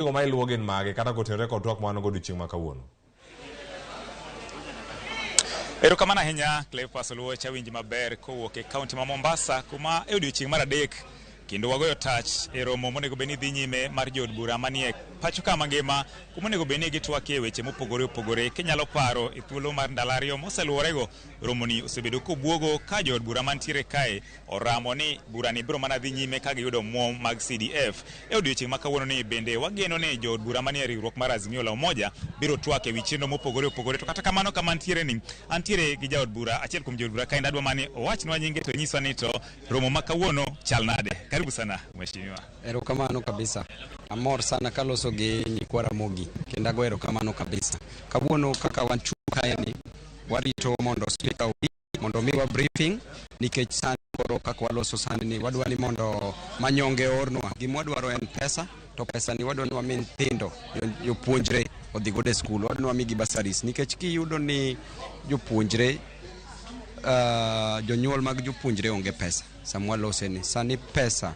mai luogen mage kata gotere kod twak mano godiochieng' ma kawuono. Erokamano ahinya Cleopas Oluoch chawinji maber kowuok e kaunti ma Mombasa kuma e odiochieng' mar adek kendo wagoyo touch e romo monego beni dhi nyime mar jood bura manie pacho ka mangima kuma onego beni gitwak e weche mopogore opogore. Kinyalo paro e thuolo mar ndalo ariyo moseluorego romoni osebedo kobwogo ka jood bura mantiere kae oramo ni burani biro mana dhi nyime ka giyudo muom mag CDF. E odiochieng' ma kawuono ni bende wageno ni jood bura manie riwruok mar Azimio la Umoja biro twak e wi chenro mopogore opogore. To kata kamano kama antiere ni antiere gi jaod bura achiel kuom jood bura kae ndadwa mani owachnwa nyinge to nyiswa ni to romo ma kawuono chal nade. Karibu sana mheshimiwa. Erokamano kabisa. Amor sana kaloso gi nyikwa Ramogi kendo ago erokamano kabisa. Kawuono kaka wanchu kae ni warito mondo speaker obi mondo miwa briefing nikech sani koro kaka waloso sani ni wadwa ni mondo manyonge ornwa gimwadwaro en pesa to pesa ni wadwa ni wamin tindo jopuonjre odhi godo e skul wadwa ni wamigi basaris nikech kiyudo ni jopuonjre jonyuol mag jopuonjre onge pesa samwa lose ni sani pesa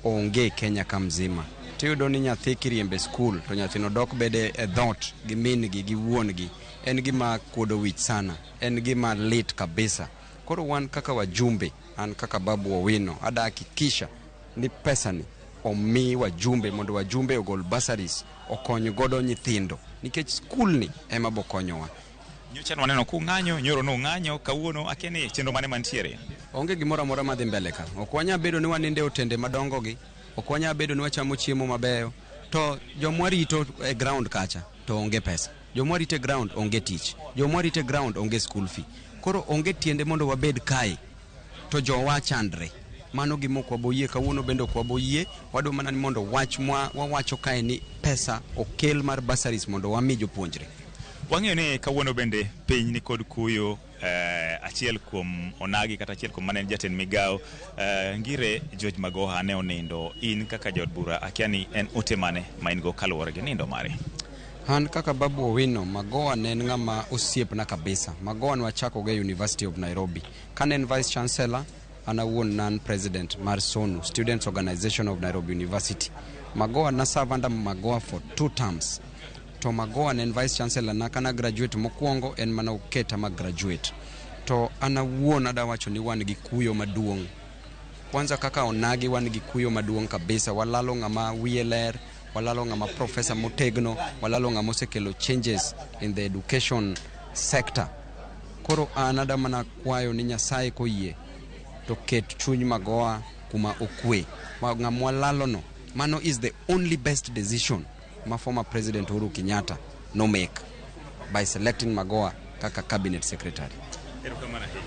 onge Kenya ka mzima. Tiyudo ni nyathi kiriembe skul to nyathino dok bede e dhot gi min gi wuon gi en gima kuodo wich sana, en gima lit kabisa. Koro wan kaka wajumbe, an kaka Babu Owino adahakikisha ni pesa ni omi wajumbe mondo wajumbe ogol basaris okony godo nyithindo nikech skul ni ema bokonyowa. Nyocha waneno kung'anyo, nyoro no ng'anyo, kawuono akeni chenro mane mantiere. Onge gimoro amora madhi mbele ka. Okwanya bedo ni waninde otende madongo gi, okwanya bedo ni wachamo chiemo mabeyo, to jomwarito e ground kacha to onge pesa. Jomwarito e ground onge tich. Jomwarito e ground onge school fee. Koro onge tiende mondo wabed kae to jowa chandre. Mano gimoko waboyie kawuono bendo kwaboyie wadwa mana ni mondo wawacho kae ni pesa okel mar basaris mondo wami jopuonjre. Wang'eyo ni kawuono bende piny ni kod kuyo achiel kuom onagi kata achiel kuom manen jatend migao ngire George Magoha ne onindo. In kaka jaod bura akia ni en ote mane ma in go kaluwore gi nindo mare? Han kaka Babu Owino, Magoha ne en ng'ama osiepna kabisa. Magoha nwachako ge University of Nairobi. Kane en vice chancellor, an awuon nan president mar SONU, Students Organization of Nairobi University. Magoha na serve under Magoha for 2 terms. To Magoha ne en vice chancellor na kana graduate mokwongo en mana oketa ma graduate. To an awuon adawacho ni wan gi kuyo maduong'. Kwanza kaka onagi wan gi kuyo maduong' kabisa. Walalo ng'ama wiye ler, walalo ng'ama professor motegno, walalo ng'ama osekelo changes in the education sector. Koro an adamana kwayo ni Nyasaye koyie to ket chuny Magoha kuma okwe. Ng'ama walalo no, mano is the only best decision ma former President Uhuru Kenyatta no make by selecting Magoha kaka cabinet secretary.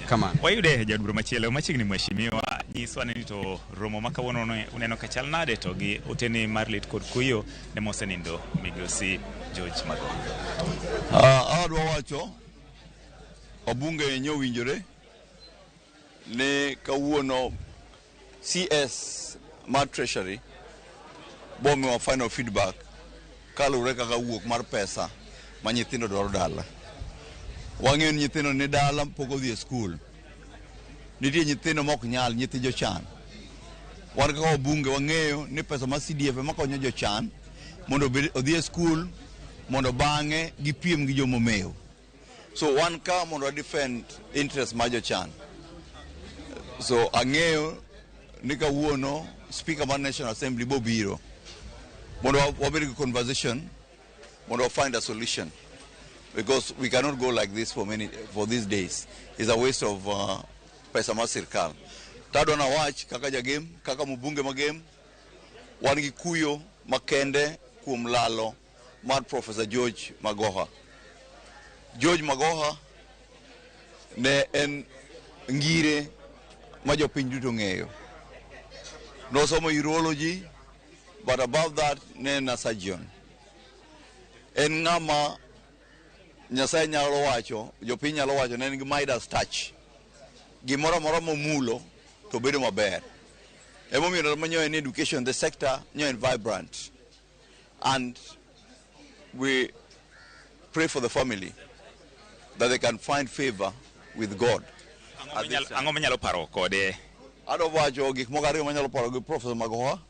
Kama wayude jaod bura machielo machiegni mheshimiwa nyiswa ni to romo ma kawuono uneno ka chal nade to gi otene mar lit kod kuyo ne mosenindo migosi George Magoha. Adwa wacho obunge nyowinjore ne kawuono CS mar treasury bomiwa final feedback kalure kaka wuok mar pesa ma nyithindo dwaro dala. Wang'eyo ni nyithindo ni dala pok odhi e skul. Nitie nyithindo mok nyal, nyithi jochan. Wan kaka obunge wang'eyo ni pesa ma CDF ema konyo jochan mondo odhi e skul mondo bang'e gipiem gi jomomew. So wan ka mondo defend interest ma jochan. So ang'eyo ni kawuono speaker mar National Assembly bobiro mondo wabed gi conversation mondo find a solution, because we cannot go like this for these days. It's a waste of pesa ma sirkal. Tadwa na wach kaka jagem, kaka mbunge magem, wan gi kuyo makende kuom lalo mar Professor George Magoha. George Magoha ne en ngire ma jopiny duto ng'eyo. Nosomo urology, but above that ne en a surgeon. En ng'ama Nyasaye nyalo wacho, jopiny nyalo wacho ne en gi Midas touch. Gimoro amora momulo to bedo maber. Emomiyo manyo en education, the sector nyo en vibrant. And we pray for the family that they can find favor with God. Ang'o manyalo paro kode? Adwa wacho gik moko ariyo manyalo paro gi Professor Magoha.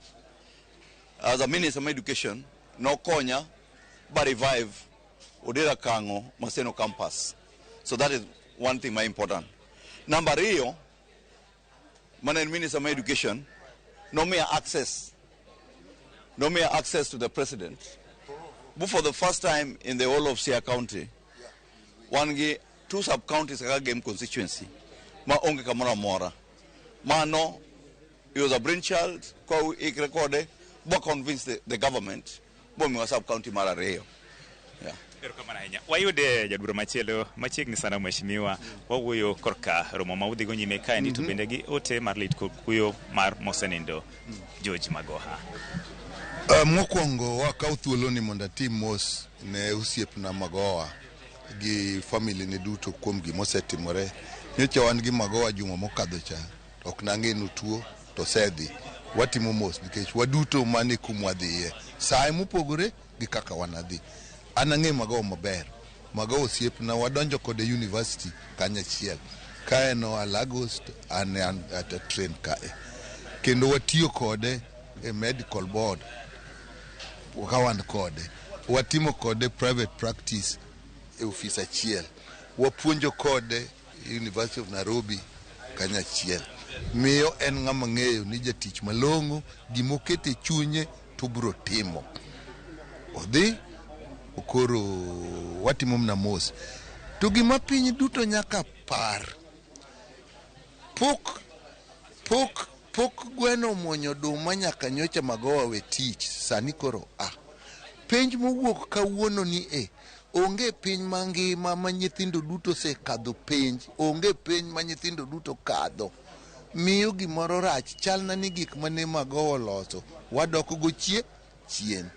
As a minister of education, no konya but revive Odera Kango Maseno campus. So that is one thing my important. Number 2, Manen Minister of Education, no mere access to the president. But for the first time in the whole of Sia County, 2 sub-counties game constituency. Ma onge kamara mora. Ma no, it was a brainchild, kwa ikrekode, but convinced the government, but we sub-county mara reo. Yeah. Wayude jadbura machielo machiegni sana mheshimiwa wawuoyo korka romo maudhi go nyime kae ni to bende gi ote mar lit kuyo mar mosenindo George Magoha. Mokwongo wakaw thuolo ni mondo atim mos ne usiep na Magoha gi family ne duto kuom gima osetimore. Nyocha wan gi Magoha juma mokadho cha ok nang'e tuo to sedhi watimo mos nikech waduto mane kumwa dhiye saa mopogore gi kaka wanadhi. An ang'e Magoha maber. Magoha osiepna wadonjo kode university kanyachiel. Kae no Lagos an at a train kae. Kendo watiyo kode e medical board. Wakawan kode. Watimo kode private practice e office achiel. Wapuonjo kode University of Nairobi kanyachiel. Miyo en ng'ama ng'eyo ni jatich malong'o gimokete chunye to bro timo. Odhi okoro watimo mna mos. To gima piny duto nyaka par. Pok gweno mwonyo duma nyaka nyocha Magoha we tich sani koro penj mowuok kawuono ni onge piny mangima ma nyithindo duto se kadho penj, onge piny ma nyithindo duto kadho. Miyo gimoro rach chalna ni gik mane Magoha loso wadoko go chien.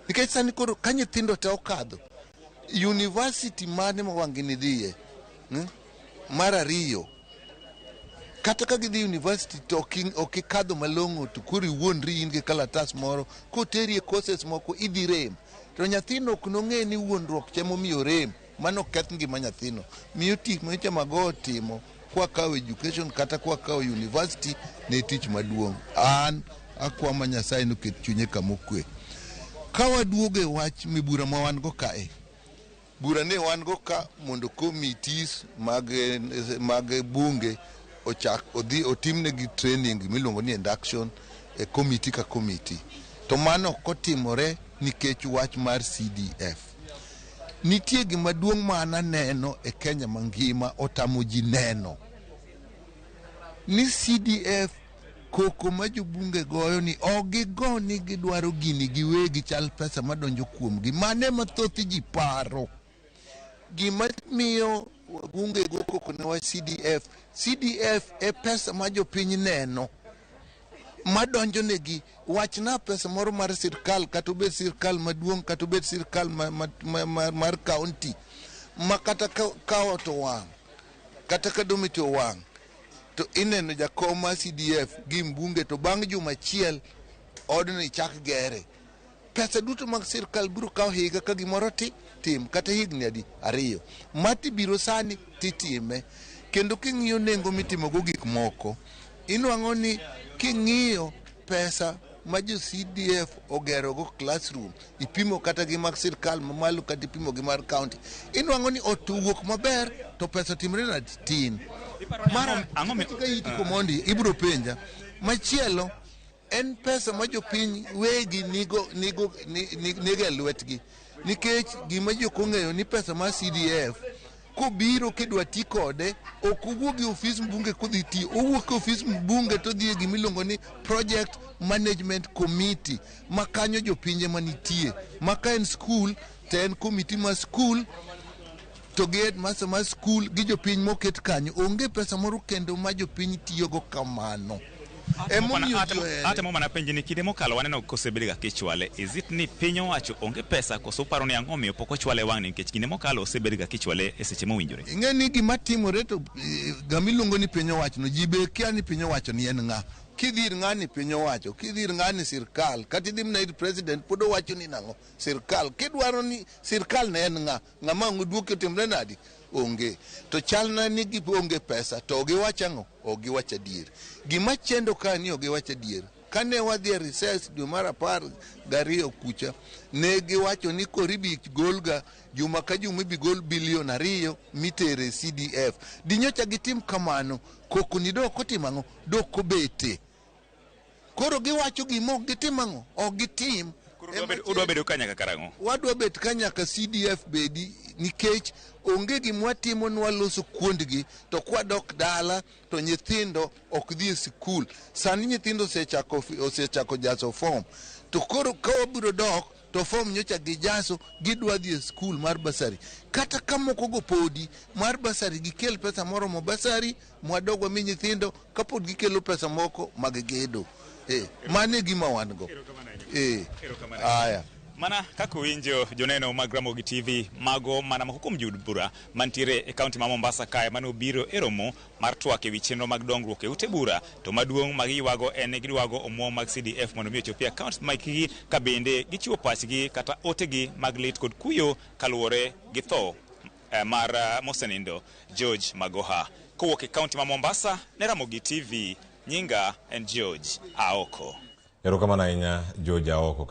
Nikech sani koro ka nyithindo te okadho university mane mawangini dhiye mar 2 kata ka gidhi university to okikadho malong'o to kuri wuonri in gi kalatas moro koteri e courses moko idhi rem to nyathino ok nong'e ni wuonruok chemo miyo rem mano keth ngima nyathino. Miyo tich mocha Magoha timo kwa kawo education kata kwa kawo university ne tich maduong'. An akwama Nyasaye no ket chunye kamokwe. Kawa duoge wach mibura ma wan go kae. Bura ne wan go ka mondo committees mag bunge odhi otimne gi training miluongo ni induction e committee ka committee. To mano kotimore nikech wach mar CDF. Nitie gima duong' mana neno e Kenya mangima otamo ji neno. Ni CDF koko ma jobunge goyo ni ogigo ni gidwaro gini giwegi chal pesa madonjo kuomgi. Mane mathoth ji paro. Gima miyo bunge go koko ne wa CDF e pesa ma jopiny neno. Madonjo negi wachna pesa moro mar sirkal kata obed sirkal maduong' kata obed sirkal mar county ma kata kawo to wang' kata kadomi to wang' to ineno jakom mar CDF gi mbunge to bang' juma achiel odni chak gere. Pesa duto mag sirkal biro kawo higa ka gimoro tim kata higni 2 mati biro sani titime. Kendo king'iyo nengo mitimo go gik moko inwang'o ni king'iyo pesa ma jo CDF ogero go classroom ipimo kata gi mag sirkal mamalo kata ipimo gi mar county inwang'o ni otuwuok maber to pesa timre na tin. Mara ka itiko mondi ibro penja machielo en pesa ma jopiny wegi nigo lwetgi nikech gima jok ong'eyo ni pesa mar CDF kobiro kidwa ti kode ok owuok e ofis mbunge kodhi ti owuok e ofis mbunge to dhi e gimiluongo ni project management committee ma kanyo jopinje manitie ma ka en school to en committee ma school to get master ma school gi jopiny moket kanyo onge pesa moro kendo ma jopiny tiyogo kamano. Ate mo mana penji ni kinde mokalo waneno kosebedi ga kichwale. Is it ni piny owacho onge pesa koso paro ni ang'o miyo pok ochwale wang' nikech kinde mokalo osebedi ga kichwale e seche mowinjore? Ing'e ni gima timore to gamiluongo ni piny owacho no jibe kia ni piny owacho ni en ng'a. Kidhir ng'ani piny owacho, kidhir ng'ani sirkal, kata idhi mna president pod owacho ni nang'o sirkal. Kidwaro ni sirkal ne en ng'ama ng'uduoke otimre nadi onge. To chalna ni onge pesa to giwacho ang'o? Giwacho adier. Gima chendo ka ni giwacho adier. kane wadhi recess dwe mar 12 kucha ne giwacho ni koribi golga juma ka juma ibi gol bilion 2 mitere CDF dinyocha gitim kamano kokuni dok otimango dok obete koro giwacho gimo gitimango ok gitim udwa bedo kanyaka karango wadwa bet kanyaka CDF bedi nikech onge gimwatimo nwaloso kuondgi to kwadok dala to nyithindo ok dhi skul sani nyithindo osechako jaso form to koro ka wabiro dok to form nyocha gijaso gidwa dhi skul mar basari kata kamoko go podi mar basari gikel pesa moro mo basari mwadogwa mi nyithindo kapod gikelo pesa moko maggedo mane gima wan go aya mana kako winjo joneno mag Ramogi TV mago mana hukum jood bura mantiere e kaunti ma Mombasa kae mano biro e romo mar twak ewi chenro mag dongruok e ute bura to maduong' mag ywago en giwago omuom mag CDF mondo mi ochopie account magi ka bende gichiwo pachgi kata otegi mag lit kod kuyo kaluwore gi tho mar mosenindo George Magoha kowuok e kaunti ma Mombasa ne Ramogi TV nyinga en George Aoko. Erokamano ahinya George Aoko.